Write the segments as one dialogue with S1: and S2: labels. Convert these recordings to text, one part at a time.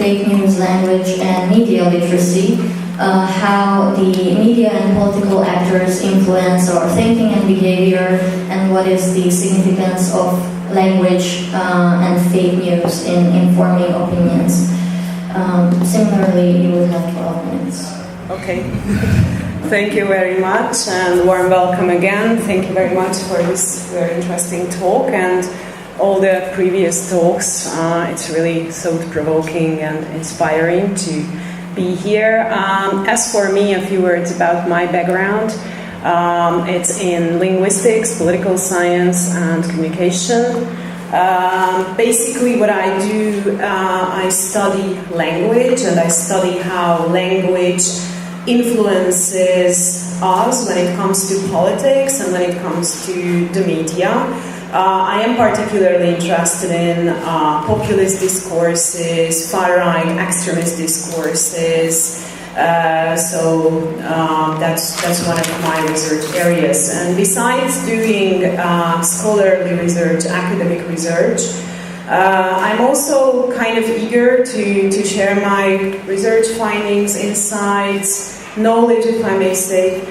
S1: fake news, language, and media literacy, how the media and political actors influence our thinking and behavior, and what is the significance of language and fake news in informing opinions. Similarly, you will have 12 minutes.
S2: Okay. Thank you very much, and warm welcome again. Thank you very much for this very interesting talk and all the previous talks. It's really thought-provoking and inspiring to be here. As for me, a few words about my background. It's in linguistics, political science, and communication. Basically what I do, I study language, and I study how language influences us when it comes to politics and when it comes to the media. I am particularly interested in populist discourses, far-right extremist discourses, so that's one of my research areas. And besides doing scholarly research, academic research, I'm also kind of eager to share my research findings, insights, knowledge, if I may say,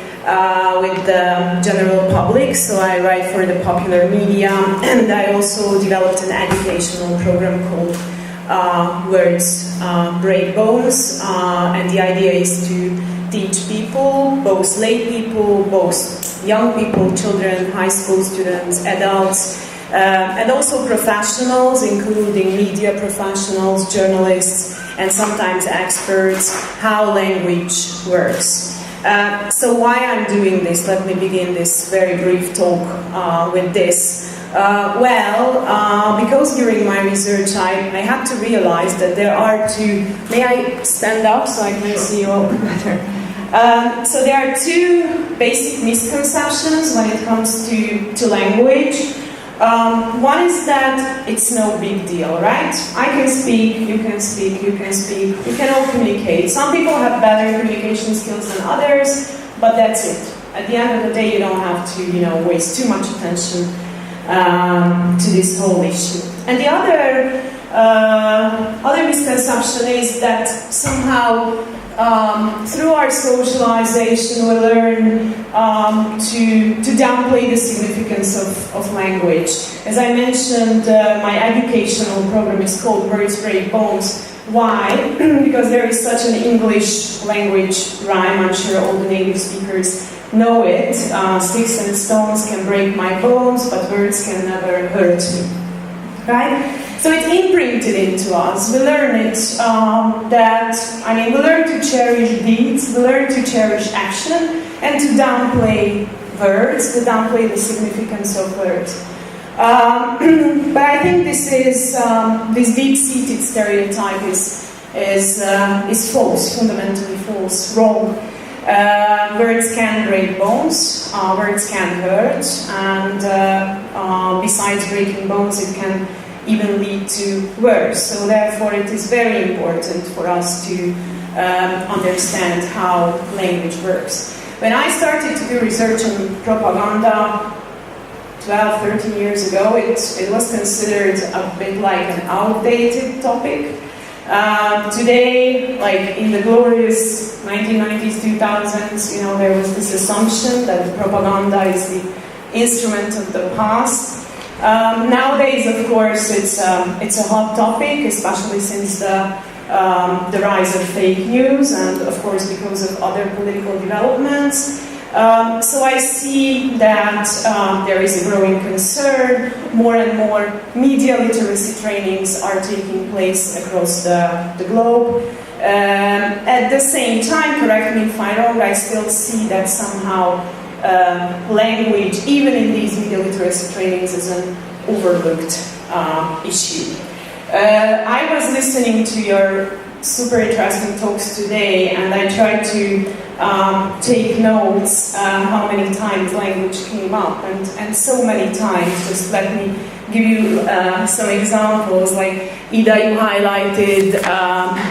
S2: with the general public. So I write for the popular media, and I also developed an educational program called Words Break Bones, and the idea is to teach people, both lay people, both young people, children, high school students, adults, and also professionals, including media professionals, journalists, and sometimes experts, how language works. So why I'm doing this? Let me begin this very brief talk with this. Because during my research I had to realize that there are two... May I stand up so I can see you all better? So there are two basic misconceptions when it comes to language. One is that it's no big deal, right? I can speak, you can speak, you can speak, we can all communicate. Some people have better communication skills than others, but that's it. At the end of the day, you don't have to, waste too much attention to this whole issue. And the other misconception is that somehow through our socialization we learn to downplay the significance of language. As I mentioned, my educational program is called Words Break Bones. Why? Because there is such an English language rhyme. I'm sure all the native speakers know it. Sticks and stones can break my bones, but words can never hurt me. Right? So it's imprinted into us. We learn it we learn to cherish deeds, we learn to cherish action, and to downplay words, to downplay the significance of words. But I think this deep-seated stereotype is false, fundamentally false, wrong. Words can break bones, words can hurt, and besides breaking bones, it can even lead to worse. So therefore it is very important for us to understand how language works. When I started to do research on propaganda 12, 13 years ago, it was considered a bit like an outdated topic. Today, like in the glorious 1990s, 2000s, there was this assumption that propaganda is the instrument of the past. Nowadays, of course, it's a hot topic, especially since the rise of fake news and, of course, because of other political developments. So I see that there is a growing concern. More and more media literacy trainings are taking place across the globe. At the same time, correct me if I'm wrong, I still see that somehow language, even in these media literacy trainings, is an overlooked issue. I was listening to your super interesting talks today, and I tried to take notes how many times language came up, and so many times. Just let me give you some examples. Like Ida, you highlighted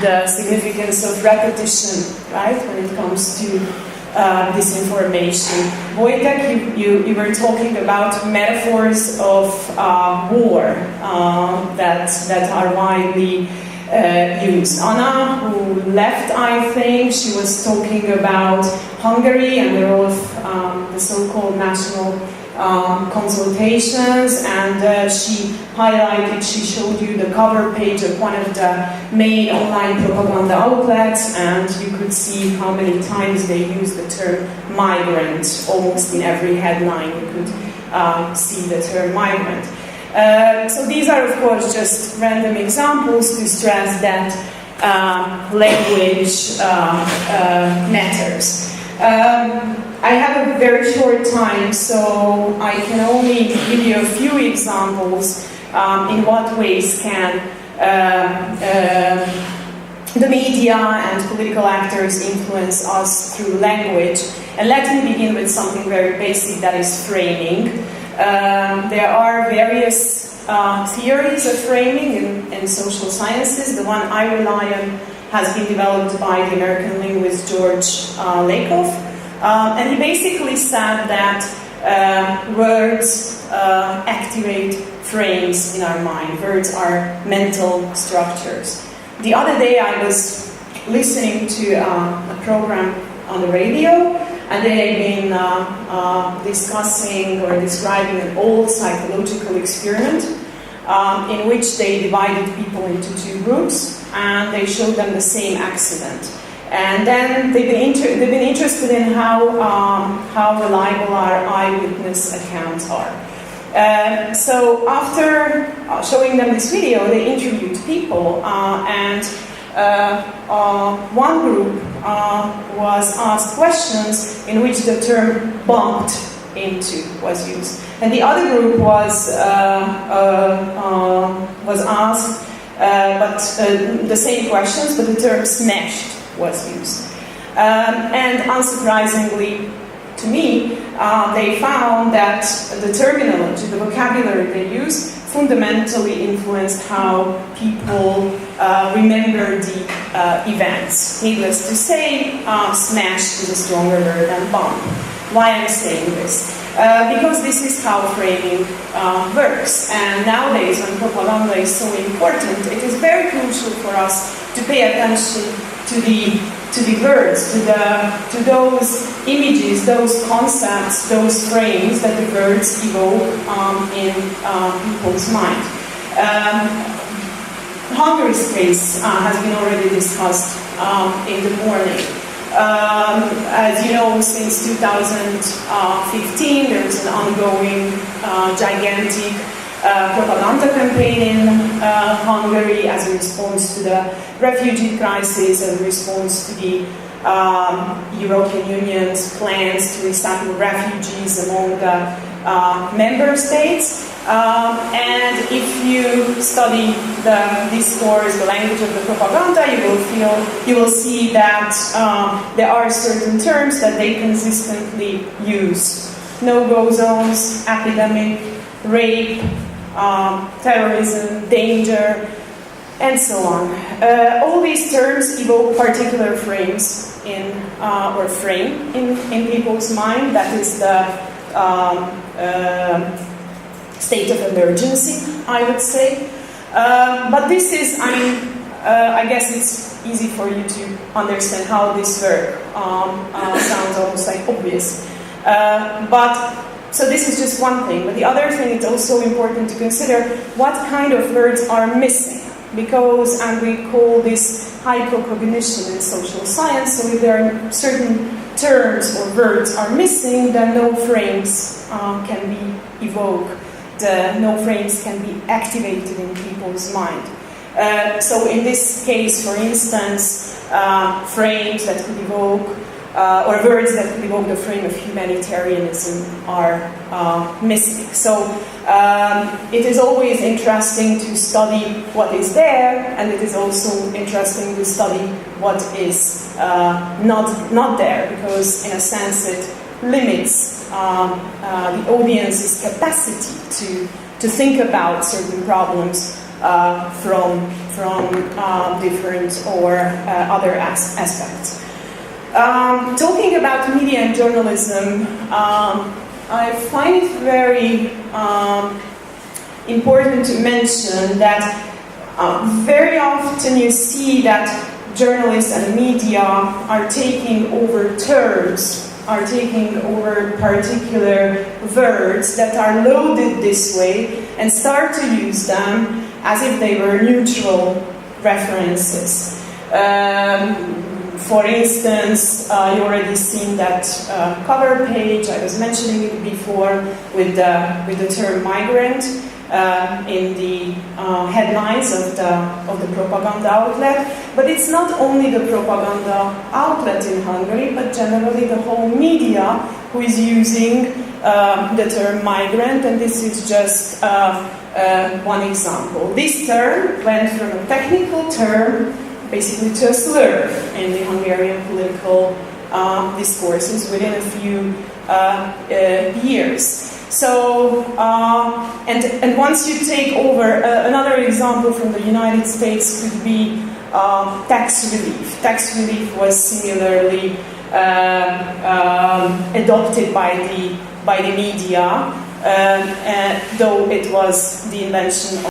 S2: the significance of repetition, right, when it comes to disinformation. Wojtek, you were talking about metaphors of war that are widely used. Anna, who left, I think, she was talking about Hungary and the role of the so-called national consultations, and she showed you the cover page of one of the main online propaganda outlets, and you could see how many times they used the term migrant. Almost in every headline you could see the term migrant. So these are, of course, just random examples to stress that language matters. I have a very short time, so I can only give you a few examples in what ways can the media and political actors influence us through language. And let me begin with something very basic, that is framing. There are various theories of framing in social sciences. The one I rely on has been developed by the American linguist George Lakoff. And he basically said that words activate frames in our mind. Words are mental structures. The other day I was listening to a program on the radio, and they had been discussing or describing an old psychological experiment in which they divided people into two groups, and they showed them the same accident. And then they've been interested in how reliable our eyewitness accounts are. So after showing them this video, they interviewed people, and one group was asked questions in which the term bumped into was used, and the other group was asked the same questions, but the term smashed was used. And unsurprisingly to me, they found that the terminology, the vocabulary they use, fundamentally influenced how people remember the events. Needless to say, smashed is a stronger word than bomb. Why I'm saying this? Because this is how framing works. And nowadays, when propaganda is so important, it is very crucial for us to pay attention to the words, to those images, those concepts, those frames that the words evoke in people's mind. Hungary's case has been already discussed in the morning. As you know, since 2015, there is an ongoing gigantic propaganda campaign in Hungary as a response to the refugee crisis, as a response to the European Union's plans to resettle refugees among the member states. And if you study the discourse, the language of the propaganda, you will see that there are certain terms that they consistently use: no-go zones, epidemic, rape, terrorism, danger, and so on. All these terms evoke particular frames in people's mind. That is the state of emergency, I would say. But this is, I guess it's easy for you to understand how this works. Sounds almost like obvious. So this is just one thing. But the other thing, it's also important to consider what kind of words are missing. Because, and we call this hypocognition in social science, so if there are certain terms or words are missing, then no frames can be evoked. No frames can be activated in people's mind. So in this case, for instance, frames that could evoke, or words that could evoke the frame of humanitarianism are missing. So it is always interesting to study what is there, and it is also interesting to study what is not there, because in a sense it limits the audience's capacity to think about certain problems from different or other aspects. Talking about media and journalism, I find it very important to mention that Very often you see that journalists and media are taking over terms, are taking over particular words that are loaded this way and start to use them as if they were neutral references. For instance, you already seen that cover page, I was mentioning it before, with the term migrant in the headlines of the propaganda outlet. But it's not only the propaganda outlet in Hungary, but generally the whole media who is using the term migrant, and this is just one example. This term went from a technical term basically to a slur in the Hungarian political discourses within a few years. So, and once you take over, another example from the United States could be tax relief. Tax relief was similarly adopted by the media, though it was the invention